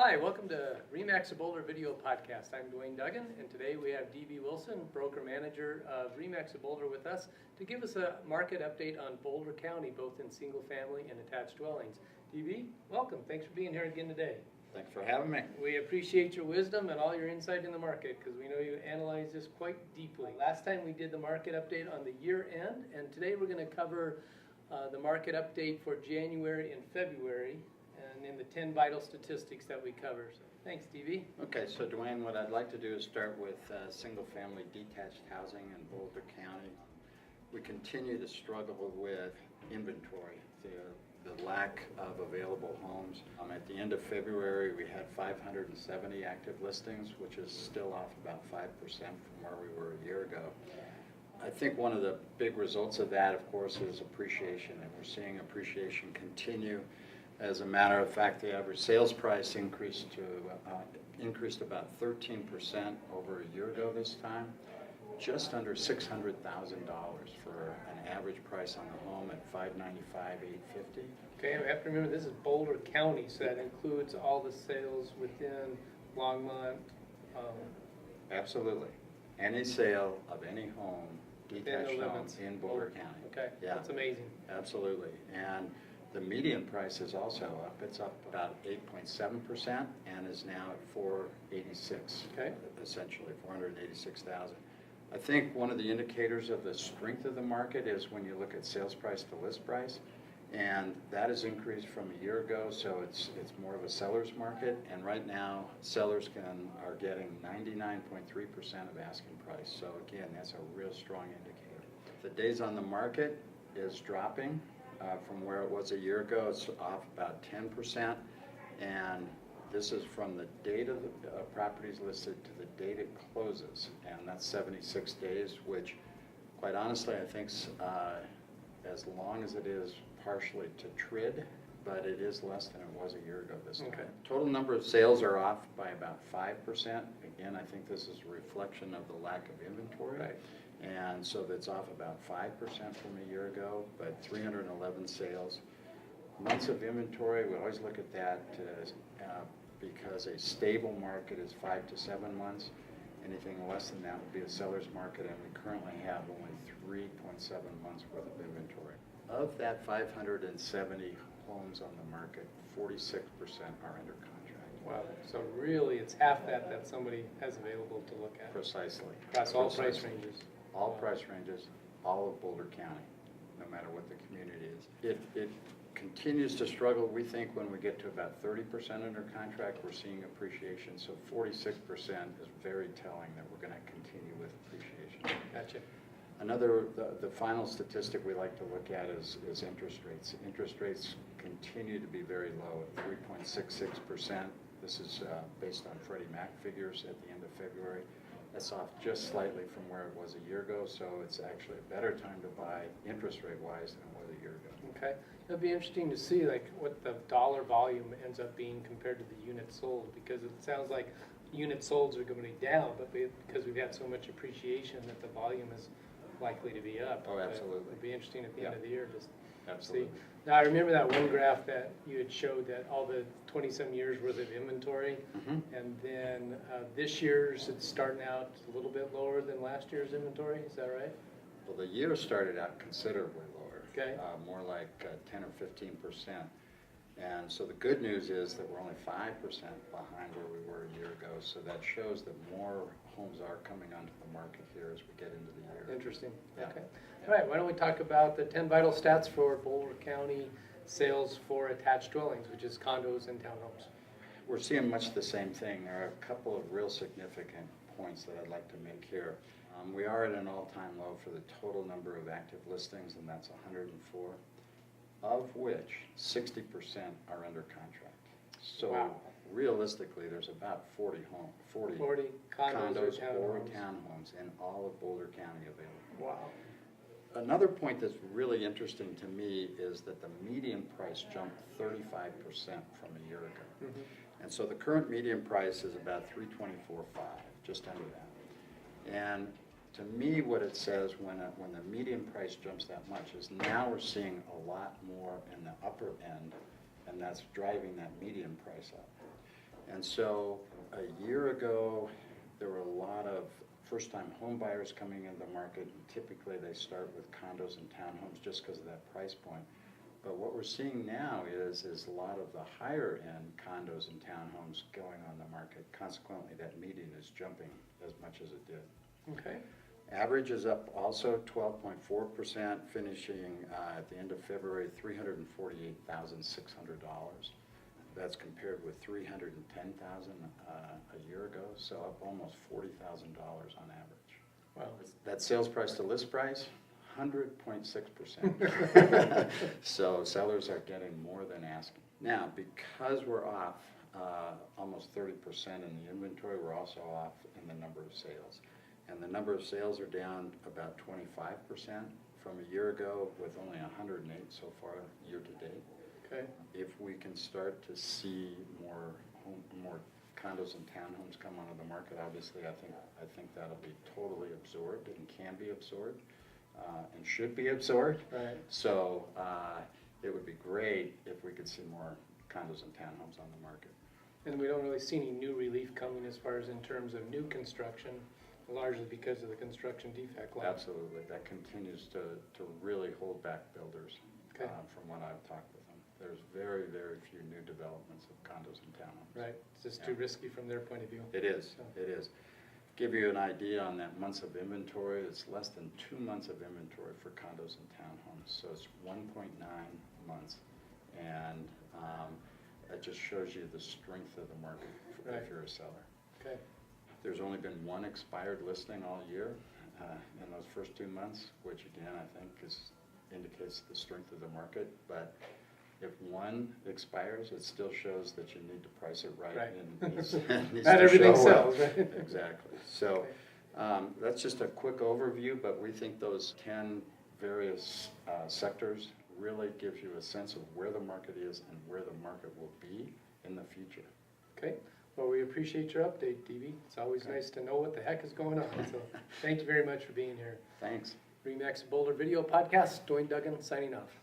Hi, welcome to RE/MAX of Boulder Video Podcast. I'm Duane Duggan, and today we have D.B. Wilson, broker manager of RE/MAX of Boulder, with us to give us a market update on Boulder County, both in single family and attached dwellings. D.B., welcome. Thanks for being here again today. Thanks for having me. We appreciate your wisdom and all your insight in the market because we know you analyze this quite deeply. Last time we did the market update on the year end, and today we're going to cover the market update for January and February, and in the 10 vital statistics that we cover. So, thanks, D.B. Okay, so Duane, what I'd like to do is start with single-family detached housing in Boulder County. We continue to struggle with inventory, the lack of available homes. At the end of February, we had 570 active listings, which is still off about 5% from where we were a year ago. I think one of the big results of that, of course, is appreciation, and we're seeing appreciation continue. As a matter of fact, the average sales price increased about 13% over a year ago this time, just under $600,000 for an average price on the home at $595,850. Okay, we have to remember this is Boulder County, so that includes all the sales within Longmont. Absolutely. Any sale of any home, detached home in Boulder County. Okay, yeah. That's amazing. Absolutely. And the median price is also up. It's up about 8.7% and is now at $486,000, okay. Essentially $486,000. I think one of the indicators of the strength of the market is when you look at sales price to list price, and that has increased from a year ago, so it's more of a seller's market, and right now sellers are getting 99.3% of asking price. So again, that's a real strong indicator. The days on the market is dropping from where it was a year ago. It's off about 10%, and this is from the date of the properties listed to the date it closes, and that's 76 days, which quite honestly I think as long as it is partially to TRID, but it is less than it was a year ago this time. Okay. Total number of sales are off by about 5%. Again, I think this is a reflection of the lack of inventory. Right. And so that's off about 5% from a year ago, but 311 sales. Months of inventory, we always look at that because a stable market is 5 to 7 months. Anything less than that would be a seller's market, and we currently have only 3.7 months worth of inventory. Of that 570 homes on the market, 46% are under contract. Wow, so really it's half that somebody has available to look at. Precisely. Across all price ranges. All price ranges, all of Boulder County, no matter what the community is. It continues to struggle. We think when we get to about 30% under contract, we're seeing appreciation. So 46% is very telling that we're going to continue with appreciation. Gotcha. The final statistic we like to look at is interest rates. Interest rates continue to be very low at 3.66%. This is based on Freddie Mac figures at the end of February. That's off just slightly from where it was a year ago, so it's actually a better time to buy interest rate wise than it was a year ago. Okay. It'll be interesting to see what the dollar volume ends up being compared to the units sold, because it sounds like units sold are going to be down, but because we've had so much appreciation that the volume is likely to be up. Oh, absolutely. It'll be interesting at the end of the year just absolutely. See. Now, I remember that one graph that you had showed that all the 20-some years worth of inventory, and then this year's it's starting out a little bit lower than last year's inventory. Is that right? Well, the year started out considerably lower. Okay. More like 10 or 15%. And so the good news is that we're only 5% behind where we were a year ago. So that shows that more homes are coming onto the market here as we get into the year. Interesting. Yeah. Okay. All right. Why don't we talk about the 10 vital stats for Boulder County sales for attached dwellings, which is condos and townhomes? We're seeing much the same thing. There are a couple of real significant points that I'd like to make here. We are at an all-time low for the total number of active listings, and that's 104, of which 60% are under contract. So wow. Realistically, there's about 40 condos or townhomes in all of Boulder County available. Wow. Another point that's really interesting to me is that the median price jumped 35% from a year ago. And so the current median price is about $324,500, just under that. And to me, what it says when the median price jumps that much is now we're seeing a lot more in the upper end, and that's driving that median price up. And so a year ago, there were a lot of first-time home buyers coming into the market. And typically, they start with condos and townhomes just because of that price point. But what we're seeing now is a lot of the higher-end condos and townhomes going on the market. Consequently, that median is jumping as much as it did. Okay. Average is up also 12.4%, finishing at the end of February, $348,600. That's compared with $310,000 a year ago, so up almost $40,000 on average. Wow. That sales price to list price, 100.6%. So sellers are getting more than asking. Now, because we're off almost 30% in the inventory, we're also off in the number of sales. And the number of sales are down about 25% from a year ago, with only 108 so far year to date. Okay. If we can start to see more condos and townhomes come onto the market, obviously I think that'll be totally absorbed and can be absorbed and should be absorbed. Right. So it would be great if we could see more condos and townhomes on the market. And we don't really see any new relief coming as far as in terms of new construction, largely because of the construction defect law. Absolutely. That continues to really hold back builders. Okay. From what I've talked with them. There's very, very few new developments of condos and townhomes. Right. It's just too risky from their point of view. It is. So. It is. Give you an idea on that months of inventory, it's less than 2 months of inventory for condos and townhomes. So it's 1.9 months. And that just shows you the strength of the market if you're a seller. Okay. There's only been one expired listing all year in those first 2 months, which again I think indicates the strength of the market. But if one expires, it still shows that you need to price it right. And needs Not everything sells, well. right? Exactly. So that's just a quick overview, but we think those 10 various sectors really gives you a sense of where the market is and where the market will be in the future. Okay. Well, we appreciate your update, DB. It's always nice to know what the heck is going on. So thank you very much for being here. Thanks. RE/MAX Boulder Video Podcast, Duane Duggan signing off.